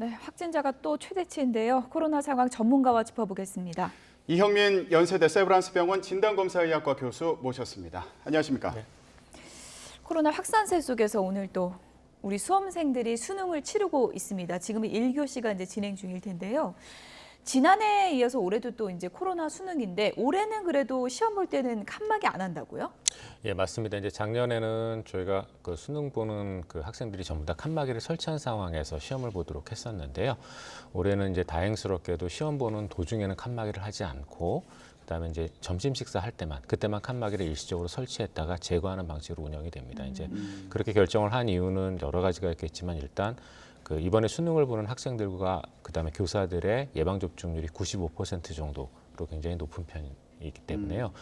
네, 확진자가 또 최대치인데요. 코로나 상황 전문가와 짚어보겠습니다. 이형민 연세대 세브란스병원 진단검사의학과 교수 모셨습니다. 안녕하십니까? 네. 코로나 확산세 속에서 오늘 또 우리 수험생들이 수능을 치르고 있습니다. 지금은 1교시가 이제 진행 중일 텐데요. 지난해에 이어서 올해도 또 이제 코로나 수능인데 올해는 그래도 시험 볼 때는 칸막이 안 한다고요? 예, 맞습니다. 이제 작년에는 저희가 그 수능 보는 그 학생들이 전부 다 칸막이를 설치한 상황에서 시험을 보도록 했었는데요. 올해는 이제 다행스럽게도 시험 보는 도중에는 칸막이를 하지 않고 그다음에 이제 점심 식사할 때만 그때만 칸막이를 일시적으로 설치했다가 제거하는 방식으로 운영이 됩니다. 이제 그렇게 결정을 한 이유는 여러 가지가 있겠지만 일단 그 이번에 수능을 보는 학생들과 그다음에 교사들의 예방 접종률이 95% 정도로 굉장히 높은 편이기 때문에요.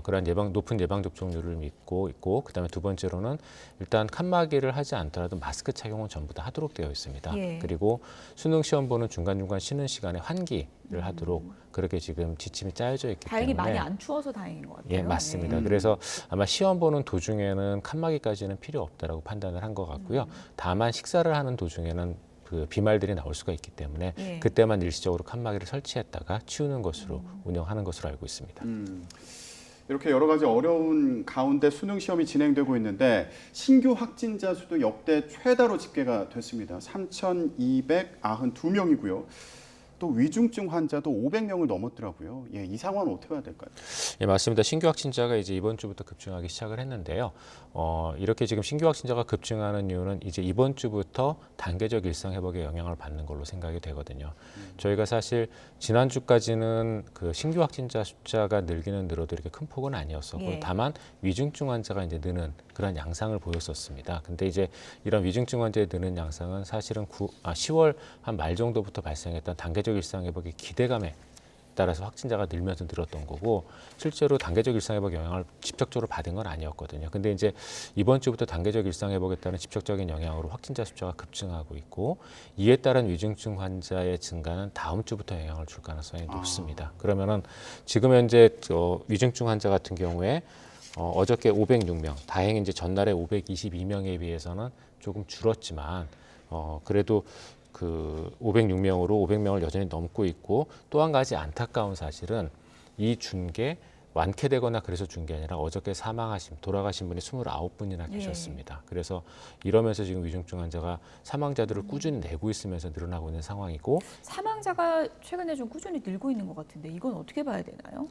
그러한 높은 예방 접종률을 믿고 있고 그다음에 두 번째로는 일단 칸막이를 하지 않더라도 마스크 착용은 전부 다 하도록 되어 있습니다. 예. 그리고 수능 시험 보는 중간중간 쉬는 시간에 환기를 하도록 그렇게 지금 지침이 짜여져 있기 다행히 때문에 많이 안 추워서 다행인 것 같아요. 예, 맞습니다. 그래서 아마 시험 보는 도중에는 칸막이까지는 필요 없다라고 판단을 한 것 같고요. 다만 식사를 하는 도중에는 그 비말들이 나올 수가 있기 때문에 예. 그때만 일시적으로 칸막이를 설치했다가 치우는 것으로 운영하는 것으로 알고 있습니다. 이렇게 여러 가지 어려운 가운데 수능 시험이 진행되고 있는데 신규 확진자 수도 역대 최다로 집계가 됐습니다. 3,292명이고요. 또 위중증 환자도 500명을 넘었더라고요. 예, 이 상황은 어떻게 해야 될까요? 예, 맞습니다. 신규 확진자가 이제 이번 주부터 급증하기 시작을 했는데요. 이렇게 지금 신규 확진자가 급증하는 이유는 이제 이번 주부터 단계적 일상 회복에 영향을 받는 걸로 생각이 되거든요. 저희가 사실 지난주까지는 그 신규 확진자 숫자가 늘기는 늘어도 이렇게 큰 폭은 아니었었고 예. 다만 위중증 환자가 이제 느는 그런 양상을 보였었습니다. 근데 이제 이런 위중증 환자의 느는 양상은 사실은 10월 한 말 정도부터 발생했던 단계적 일상 회복의 기대감에 따라서 확진자가 늘면서 늘었던 거고 실제로 단계적 일상 회복 영향을 직접적으로 받은 건 아니었거든요. 근데 이제 이번 주부터 단계적 일상 회복에 따른 직접적인 영향으로 확진자 숫자가 급증하고 있고 이에 따른 위중증 환자의 증가는 다음 주부터 영향을 줄 가능성이 높습니다. 그러면은 지금 현재 위중증 환자 같은 경우에 어저께 506명, 다행히 이제 전날에 522명에 비해서는 조금 줄었지만 그래도 그 506명으로 500명을 여전히 넘고 있고 또 한 가지 안타까운 사실은 이 준 게 완쾌되거나 그래서 준 게 아니라 어저께 돌아가신 분이 29분이나 계셨습니다. 그래서 이러면서 지금 위중증 환자가 사망자들을 꾸준히 내고 있으면서 늘어나고 있는 상황이고 사망자가 최근에 좀 꾸준히 늘고 있는 것 같은데 이건 어떻게 봐야 되나요?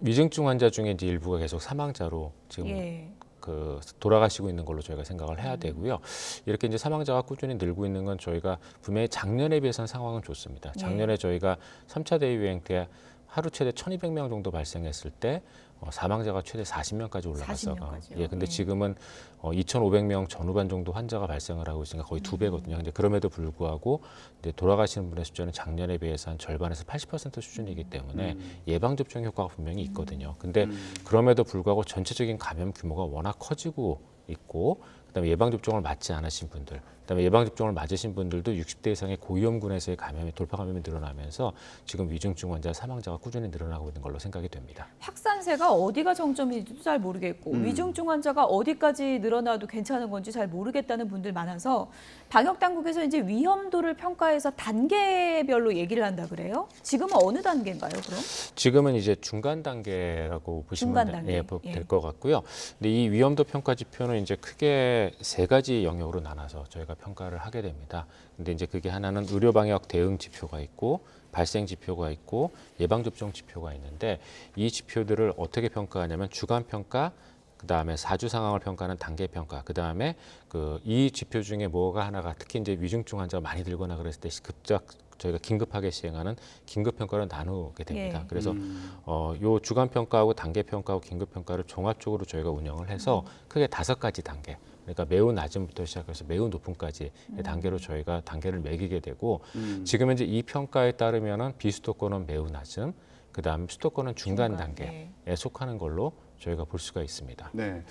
위중증 환자 중에 이제 일부가 계속 사망자로 지금 예. 그 돌아가시고 있는 걸로 저희가 생각을 해야 되고요. 이렇게 이제 사망자가 꾸준히 늘고 있는 건 저희가 분명히 작년에 비해서는 상황은 좋습니다. 작년에 저희가 3차 대유행 때 하루 최대 1,200명 정도 발생했을 때 사망자가 최대 40명까지 올라갔어요. 40명까지요? 예, 근데 네. 지금은 2,500명 전후반 정도 환자가 발생을 하고 있으니까 거의 2배거든요. 근데 그럼에도 불구하고 이제 돌아가시는 분의 숫자는 작년에 비해서 한 절반에서 80% 수준이기 때문에 예방 접종 효과가 분명히 있거든요. 근데 그럼에도 불구하고 전체적인 감염 규모가 워낙 커지고 있고 그다음에 예방 접종을 맞지 않으신 분들, 그다음에 예방 접종을 맞으신 분들도 60대 이상의 고위험군에서의 감염이 돌파 감염이 늘어나면서 지금 위중증 환자 사망자가 꾸준히 늘어나고 있는 걸로 생각이 됩니다. 확산세가 어디가 정점인지도 잘 모르겠고 위중증 환자가 어디까지 늘어나도 괜찮은 건지 잘 모르겠다는 분들 많아서 방역 당국에서 이제 위험도를 평가해서 단계별로 얘기를 한다 그래요? 지금은 어느 단계인가요, 그럼? 지금은 이제 중간 단계라고 중간 보시면 단계. 될 것 같고요. 근데 이 위험도 평가 지표는 이제 크게 세 가지 영역으로 나눠서 저희가 평가를 하게 됩니다. 근데 이제 그게 하나는 의료 방역 대응 지표가 있고 발생 지표가 있고 예방 접종 지표가 있는데 이 지표들을 어떻게 평가하냐면 주간 평가 그다음에 4주 상황을 평가하는 단계 평가, 그다음에 이 지표 중에 뭐가 하나가 특히 이제 위중증 환자가 많이 들거나 그랬을 때 급작 저희가 긴급하게 시행하는 긴급 평가를 나누게 됩니다. 예. 그래서 요 주간 평가하고 단계 평가하고 긴급 평가를 종합적으로 저희가 운영을 해서 크게 5가지 단계. 그러니까 매우 낮음부터 시작해서 매우 높음까지 단계로 저희가 단계를 매기게 되고 지금 현재 이 평가에 따르면은 비수도권은 매우 낮음, 그다음 수도권은 중간 단계에 속하는 걸로 저희가 볼 수가 있습니다. 네.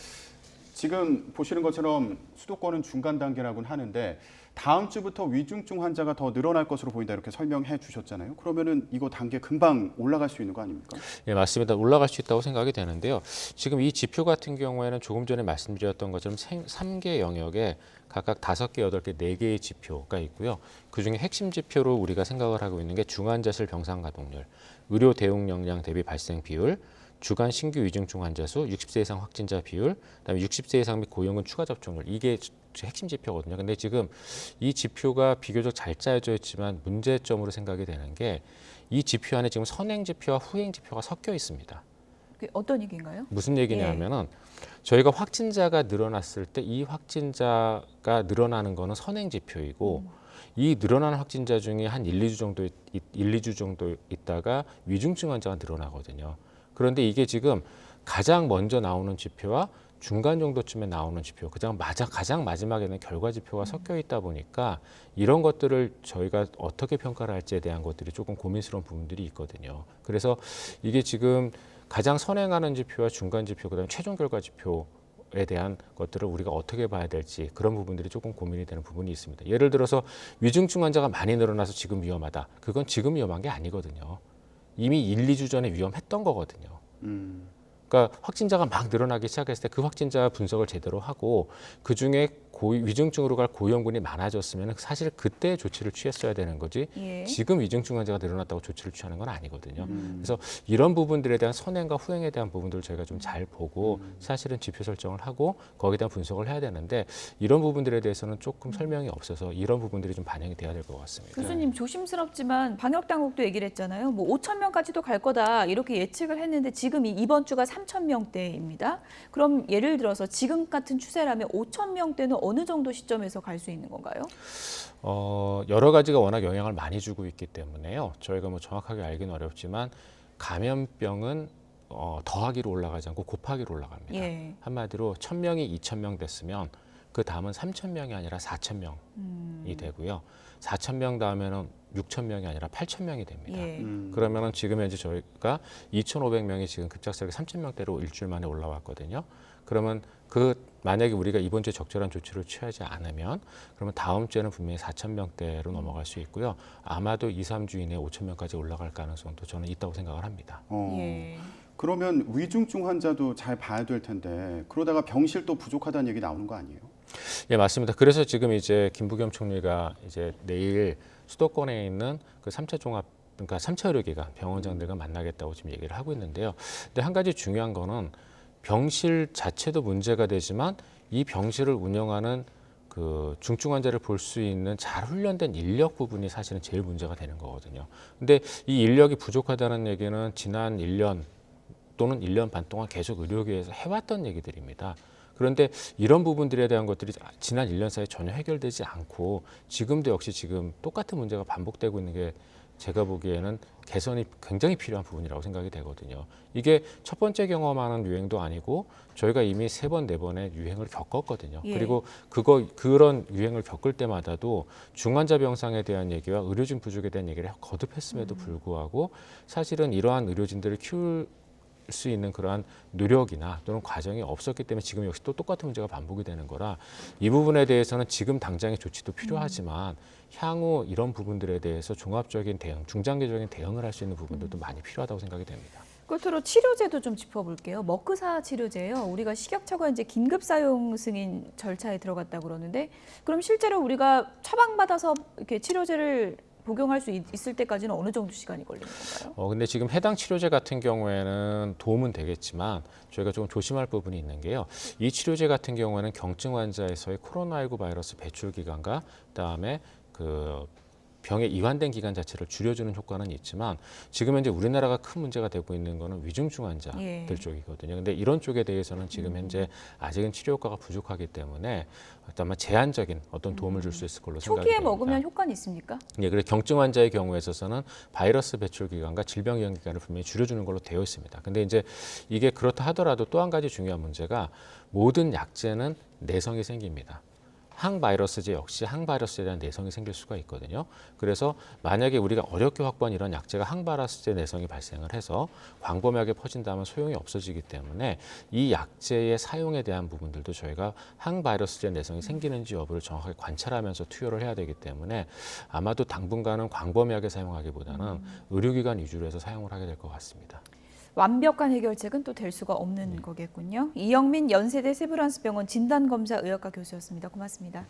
지금 보시는 것처럼 수도권은 중간 단계라고는 하는데 다음 주부터 위중증 환자가 더 늘어날 것으로 보인다 이렇게 설명해 주셨잖아요. 그러면은 이거 단계 금방 올라갈 수 있는 거 아닙니까? 예, 맞습니다. 올라갈 수 있다고 생각이 되는데요. 지금 이 지표 같은 경우에는 조금 전에 말씀드렸던 것처럼 3개 영역에 각각 5개, 8개, 4개의 지표가 있고요. 그중에 핵심 지표로 우리가 생각을 하고 있는 게 중환자실 병상 가동률, 의료 대응 역량 대비 발생 비율, 주간 신규 위중증 환자 수, 60세 이상 확진자 비율, 그다음에 60세 이상 및 고령군 추가 접종률. 이게 핵심 지표거든요. 근데 지금 이 지표가 비교적 잘 짜여져 있지만 문제점으로 생각이 되는 게 이 지표 안에 지금 선행 지표와 후행 지표가 섞여 있습니다. 그게 어떤 얘기인가요? 무슨 얘기냐면은 저희가 확진자가 늘어났을 때 이 확진자가 늘어나는 거는 선행 지표이고 이 늘어나는 확진자 중에 한 1, 2주 정도 있다가 위중증 환자가 늘어나거든요. 그런데 이게 지금 가장 먼저 나오는 지표와 중간 정도쯤에 나오는 지표, 가장 마지막에는 결과 지표가 섞여 있다 보니까 이런 것들을 저희가 어떻게 평가를 할지에 대한 것들이 조금 고민스러운 부분들이 있거든요. 그래서 이게 지금 가장 선행하는 지표와 중간 지표, 그다음에 최종 결과 지표에 대한 것들을 우리가 어떻게 봐야 될지 그런 부분들이 조금 고민이 되는 부분이 있습니다. 예를 들어서 위중증 환자가 많이 늘어나서 지금 위험하다. 그건 지금 위험한 게 아니거든요. 이미 1, 2주 전에 위험했던 거거든요. 그러니까 확진자가 막 늘어나기 시작했을 때 그 확진자 분석을 제대로 하고 그중에 위중증으로 갈 고위험군이 많아졌으면 사실 그때 조치를 취했어야 되는 거지 예. 지금 위중증 환자가 늘어났다고 조치를 취하는 건 아니거든요. 그래서 이런 부분들에 대한 선행과 후행에 대한 부분들을 저희가 좀 잘 보고 사실은 지표 설정을 하고 거기에 대한 분석을 해야 되는데 이런 부분들에 대해서는 조금 설명이 없어서 이런 부분들이 좀 반영이 돼야 될 것 같습니다. 교수님 조심스럽지만 방역 당국도 얘기를 했잖아요. 뭐 5천 명까지도 갈 거다 이렇게 예측을 했는데 지금 이번 주가 3천 명대입니다. 그럼 예를 들어서 지금 같은 추세라면 5천 명대는 어느 정도 시점에서 갈 수 있는 건가요? 여러 가지가 워낙 영향을 많이 주고 있기 때문에요. 저희가 뭐 정확하게 알기는 어렵지만 감염병은 더하기로 올라가지 않고 곱하기로 올라갑니다. 예. 한마디로 1,000명이 2,000명 됐으면 그 다음은 3,000명이 아니라 4,000명이 되고요. 4,000명 다음에는 6,000명이 아니라 8,000명이 됩니다. 예. 그러면은 지금 현재 저희가 2,500명이 지금 급작스럽게 3,000명대로 일주일 만에 올라왔거든요. 그러면 만약에 우리가 이번 주에 적절한 조치를 취하지 않으면 그러면 다음 주에는 분명히 4,000명대로 넘어갈 수 있고요. 아마도 2, 3주 이내에 5,000명까지 올라갈 가능성도 저는 있다고 생각을 합니다. 예. 그러면 위중증 환자도 잘 봐야 될 텐데 그러다가 병실도 부족하다는 얘기 나오는 거 아니에요? 예, 맞습니다. 그래서 지금 이제 김부겸 총리가 이제 내일 수도권에 있는 그 3차 종합 그러니까 3차 의료기관 병원장들과 만나겠다고 지금 얘기를 하고 있는데요. 근데 한 가지 중요한 거는 병실 자체도 문제가 되지만 이 병실을 운영하는 그 중증 환자를 볼 수 있는 잘 훈련된 인력 부분이 사실은 제일 문제가 되는 거거든요. 근데 이 인력이 부족하다는 얘기는 지난 1년 또는 1년 반 동안 계속 의료계에서 해왔던 얘기들입니다. 그런데 이런 부분들에 대한 것들이 지난 1년 사이에 전혀 해결되지 않고 지금도 역시 지금 똑같은 문제가 반복되고 있는 게 제가 보기에는 개선이 굉장히 필요한 부분이라고 생각이 되거든요. 이게 첫 번째 경험하는 유행도 아니고 저희가 이미 3번, 4번의 유행을 겪었거든요. 예. 그리고 그런 유행을 겪을 때마다도 중환자 병상에 대한 얘기와 의료진 부족에 대한 얘기를 거듭했음에도 불구하고 사실은 이러한 의료진들을 키울 수 있는 그러한 노력이나 또는 과정이 없었기 때문에 지금 역시 또 똑같은 문제가 반복이 되는 거라 이 부분에 대해서는 지금 당장의 조치도 필요하지만 향후 이런 부분들에 대해서 종합적인 대응, 중장기적인 대응을 할 수 있는 부분들도 많이 필요하다고 생각이 됩니다. 끝으로 치료제도 좀 짚어볼게요. 머크사 치료제요. 우리가 식약처가 이제 긴급 사용 승인 절차에 들어갔다고 그러는데 그럼 실제로 우리가 처방받아서 이렇게 치료제를 복용할 수 있을 때까지는 어느 정도 시간이 걸리는 건가요? 근데 지금 해당 치료제 같은 경우에는 도움은 되겠지만 저희가 좀 조심할 부분이 있는 게요. 이 치료제 같은 경우에는 경증 환자에서의 코로나19 바이러스 배출 기간과 그다음에 그 병의 이완된 기간 자체를 줄여주는 효과는 있지만 지금 현재 우리나라가 큰 문제가 되고 있는 거는 위중증 환자들 예. 쪽이거든요. 근데 이런 쪽에 대해서는 지금 현재 아직은 치료 효과가 부족하기 때문에 아마 제한적인 어떤 도움을 줄 수 있을 걸로 생각이 초기에 됩니다. 먹으면 효과는 있습니까? 예, 그래서 경증 환자의 경우에 있어서는 바이러스 배출 기간과 질병 이완 기간을 분명히 줄여주는 걸로 되어 있습니다. 근데 이제 이게 그렇다 하더라도 또 한 가지 중요한 문제가 모든 약제는 내성이 생깁니다. 항바이러스제 역시 항바이러스에 대한 내성이 생길 수가 있거든요. 그래서 만약에 우리가 어렵게 확보한 이런 약제가 항바이러스제 내성이 발생을 해서 광범위하게 퍼진다면 소용이 없어지기 때문에 이 약제의 사용에 대한 부분들도 저희가 항바이러스제 내성이 생기는지 여부를 정확하게 관찰하면서 투여를 해야 되기 때문에 아마도 당분간은 광범위하게 사용하기보다는 의료기관 위주로 해서 사용을 하게 될 것 같습니다. 완벽한 해결책은 또 될 수가 없는 거겠군요. 이영민 연세대 세브란스병원 진단검사의학과 교수였습니다. 고맙습니다.